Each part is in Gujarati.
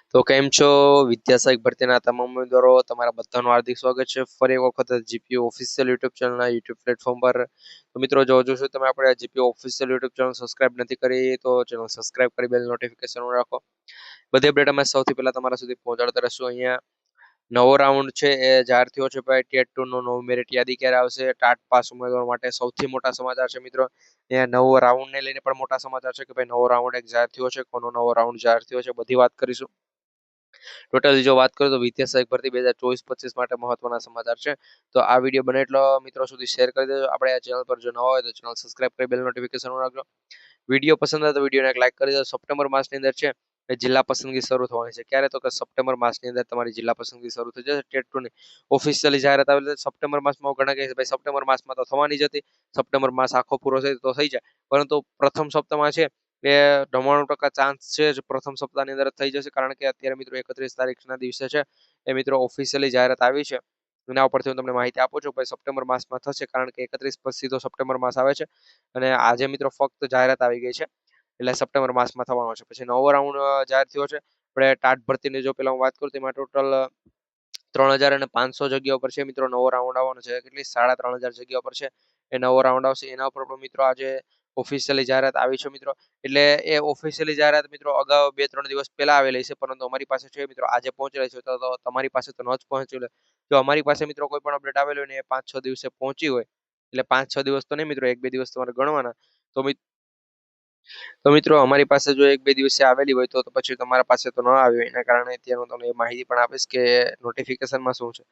તો કેમ છો વિદ્યાસાગર ભરતીના તમામ ઉમેદવારો, તમારા બધાનું હાર્દિક સ્વાગત છે ફરી એક વખત જીપીયુ ઓફિશિયલ યુટ્યુબ ચેનલના યુટ્યુબ પ્લેટફોર્મ પર. તો મિત્રો, જો હજુ સુધી તમે આપણે GPU official YouTube channel subscribe નથી કરી તો ચેનલ સબસ્ક્રાઇબ કરી બેલ નોટિફિકેશન રાખો. બધી અપડેટ અમે સૌથી પહેલા તમારા સુધી પહોંચાડતા રહેશું. અહીંયા નવો રાઉન્ડ છે એ જાહેર થયો છે ભાઈ. ટેટ 2 નો નવું મેરિટ યાદી ક્યારે આવશે? ટાટ પાસ ઉમેદવારો માટે સૌથી મોટા સમાચાર છે મિત્રો. અહીંયા નવો રાઉન્ડ ને લઈને પણ મોટા સમાચાર છે કે ભાઈ નવો રાઉન્ડ એક જાહેર થયો છે. કોનો નવો રાઉન્ડ જાહેર થયો છે બધી વાત કરીશું. ટોટલ જો વાત કરું તો વિદ્યાસહાયક ભરતી 2024-25 માટે મહત્વના સમાચાર છે. તો આ વિડીયો બને એટલો મિત્રો સુધી શેર કરી દેજો. આપણે આ ચેનલ પર જો નવા હોય તો ચેનલ સબસ્ક્રાઇબ કરી બેલ નોટિફિકેશન રાખજો. વિડીયો પસંદ આવે તો વિડીયોને એક લાઈક કરી દો. સપ્ટેમ્બર માસની અંદર છે એ જિલ્લા પસંદગી શરૂ થવાની છે. ક્યારે? તો કે સપ્ટેમ્બર માસની અંદર તમારી જિલ્લા પસંદગી શરૂ થઈ જશે. ટેટ 2 ની ઓફિશિયલી જાહેરાત આવેલી છે સપ્ટેમ્બર માસમાં. ઘણા કહે છે ભાઈ સપ્ટેમ્બર માસમાં તો થવાની જ હતી, સપ્ટેમ્બર માસ આખો પૂરો થાય તો થઈ જાય, પરંતુ પ્રથમ સપ્તાહમાં છે એ 99% ચાન્સ છે જ પ્રથમ સપ્તાહની અંદર થઈ જશે. કારણ કે અત્યારે મિત્રો 31 તારીખના દિવસે છે એ મિત્રો ઓફિશિયલી જાહેરાત આવી છે. એના ઉપરથી હું તમને માહિતી આપું છું ભાઈ સપ્ટેમ્બર માસમાં થશે, કારણ કે 31 પછી તો સપ્ટેમ્બર માસ આવે છે અને આજે મિત્રો ફક્ત જાહેરાત આવી ગઈ છે એટલે સપ્ટેમ્બર માસમાં થવાનો છે. પછી નવો રાઉન્ડ જાહેર થયો છે. આપણે ટાટ ભરતીની જો પેલા હું વાત કરું તો એમાં ટોટલ 3,500 જગ્યાઓ પર છે મિત્રો નવો રાઉન્ડ આવવાનો છે. કેટલી? 3,500 જગ્યાઓ પર છે એ નવો રાઉન્ડ આવશે. એના ઉપર પણ મિત્રો આજે ઓફિશિયલી જાહેરાત આવી છે મિત્રો. એટલે એ ઓફિશિયલી જાહેરાત મિત્રો અગાઉ 2-3 દિવસ પહેલા આવેલી છે, પરંતુ અમારી પાસે છે મિત્રો આજે પહોંચેલી છે. તો તમારી પાસે તો ન જ પહોંચેલી. જો અમારી પાસે મિત્રો કોઈ પણ અપડેટ આવેલી હોય ને એ 5-6 દિવસે પહોંચી હોય, એટલે 5-6 દિવસ તો નહીં મિત્રો, 1-2 દિવસ તમારે ગણવાના. તો મિત્રો અમારી પાસે જો 1-2 દિવસે આવેલી હોય તો પછી તમારા પાસે તો ન આવી હોય. એના કારણે અત્યારે હું તમને એ માહિતી પણ આપીશ કે નોટિફિકેશનમાં શું છે.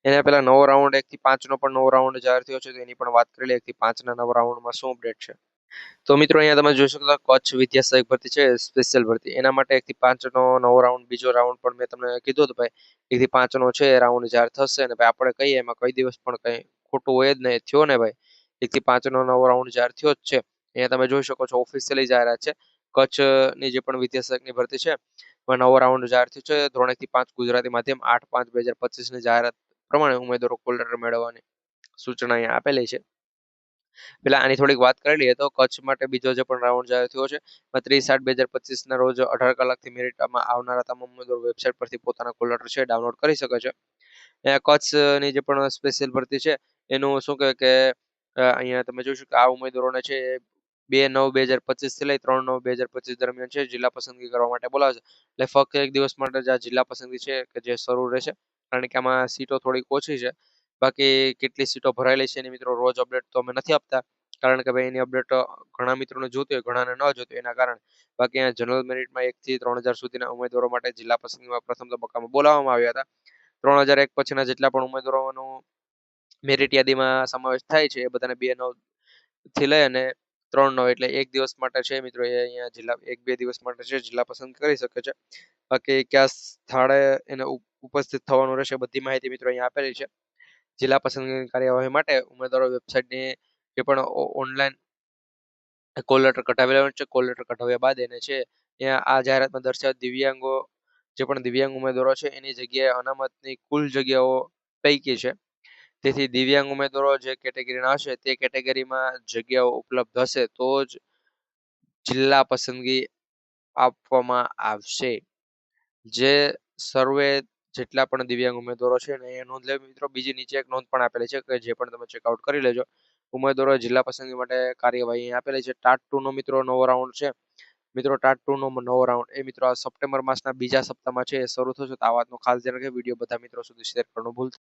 એના પહેલા નવો રાઉન્ડ 1 થી 5 નો પણ નવો રાઉન્ડ જાહેર થયો છે, તો એની પણ વાત કરી લઈએ. 1 થી 5 ના નવા રાઉન્ડમાં શું અપડેટ છે. તો મિત્રો અહીંયા તમે જોઈ શકો છો કચ્છ વિદ્યાસહાયક ભરતી છે સ્પેશિયલ ભરતી. એના માટે 1 થી 5 નો નવો રાઉન્ડ, બીજો રાઉન્ડ પણ મેં તમને કીધું હતું ભાઈ 1 થી 5 નો છે એ રાઉન્ડ જાહેર થશે. અને ભાઈ આપણે કહીએ એમાં કઈ દિવસ પણ કઈ ખોટું હોય જ નહીં. થયો ને ભાઈ 1 થી 5 નો નવો રાઉન્ડ જાહેર થયો જ છે. અહીંયા તમે જોઈ શકો છો ઓફિશિયલી જાહેરાત છે. કચ્છની જે પણ વિદ્યાસહાયકની ભરતી છે એમાં નવો રાઉન્ડ જાહેર થયો છે. ધોરણ 1 થી 5 ગુજરાતી માધ્યમ 8/5/2025 ની જાહેરાત પ્રમાણે ઉમેદવારો કોલ લેટર મેળવવાની સૂચના અહીંયા આપેલી છે. પેલા આની થોડીક વાત કરી લઈએ તો કચ્છ માટે બીજો જે પણ રાઉન્ડ જાહેર થયો છે 30/8/2025 ના રોજ 18 કલાકથી મેરિટમાં આવનારા તમામ ઉમેદવારો વેબસાઇટ પરથી પોતાના કોલ લેટર છે ડાઉનલોડ કરી શકે છે. અહીંયા કચ્છની જે પણ સ્પેશિયલ ભરતી છે એનું શું કહે કે અહીંયા તમે જોઈ શકો આ ઉમેદવારોને છે 2/9/2025 થી લઈ 3/9/2025 દરમિયાન છે જિલ્લા પસંદગી કરવા માટે બોલાવે છે. એટલે ફક્ત એક દિવસ માટે જ આ જિલ્લા પસંદગી છે કે જે શરૂ રહેશે, કારણ કે આમાં સીટો થોડીક ઓછી છે. બાકી કેટલી સીટો ભરાયેલી છે એની મિત્રો રોજ અપડેટ તો અમે નથી આપતા, કારણ કે ભાઈ એની અપડેટ ઘણા મિત્રોને જોતી હોય, ઘણાને ન જોતી હોય, એના કારણે. બાકી અહીંયા જનરલ મેરિટમાં 1 થી 3,000 સુધીના ઉમેદવારો માટે જિલ્લા પસંદગીમાં પ્રથમ તબક્કામાં બોલાવવામાં આવ્યા હતા. 3,001 પછીના જેટલા પણ ઉમેદવારોનું મેરિટ યાદીમાં સમાવેશ થાય છે એ બધાને 2/9 થી લઈ અને 3/9 એટલે એક દિવસ માટે છે મિત્રો એ અહીંયા જિલ્લા 1-2 દિવસ માટે છે જિલ્લા પસંદ કરી શકે છે. બાકી કયા સ્થળે એને ઉપસ્થિત થવાનું રહેશે બધી માહિતી મિત્રો અહીંયા આપેલી છે. જિલ્લા પસંદગીની કાર્યવાહી માટે ઉમેદવારો વેબસાઇટની જે પણ ઓનલાઈન કોલ લેટર કઢાવેલા છે, કોલ લેટર કઢાવ્યા બાદ એને છે ત્યાં આ જાહેરાતમાં દર્શાવેલ દિવ્યાંગો જે પણ દિવ્યાંગ ઉમેદવારો છે એની જગ્યાએ અનામતની કુલ જગ્યાઓ પૈકી છે. તેથી દિવ્યાંગ ઉમેદવારો જે કેટેગરીના હશે તે કેટેગરીમાં જગ્યાઓ ઉપલબ્ધ હશે તો જ જિલ્લા પસંદગી આપવામાં આવશે. જે સર્વે જેટલા પણ દિવ્યાંગ ઉમેદવારો છે ને એ નોંધ લેવી મિત્રો. બીજી નીચે એક નોંધ પણ આપેલી છે કે જે પણ તમે ચેકઆઉટ કરી લેજો. ઉમેદવારો જિલ્લા પસંદગી માટે કાર્યવાહી આપેલી છે. ટાટ 2 નો મિત્રો નવો રાઉન્ડ છે મિત્રો. ટાટ 2 નો નવો રાઉન્ડ એ મિત્રો આ સપ્ટેમ્બર માસના બીજા સપ્તાહમાં છે એ શરૂ થશે. તો આ વાતનું ખાસ ધ્યાન રાખજો. વિડીયો બધા મિત્રો સુધી શેર કરવાનું ભૂલતા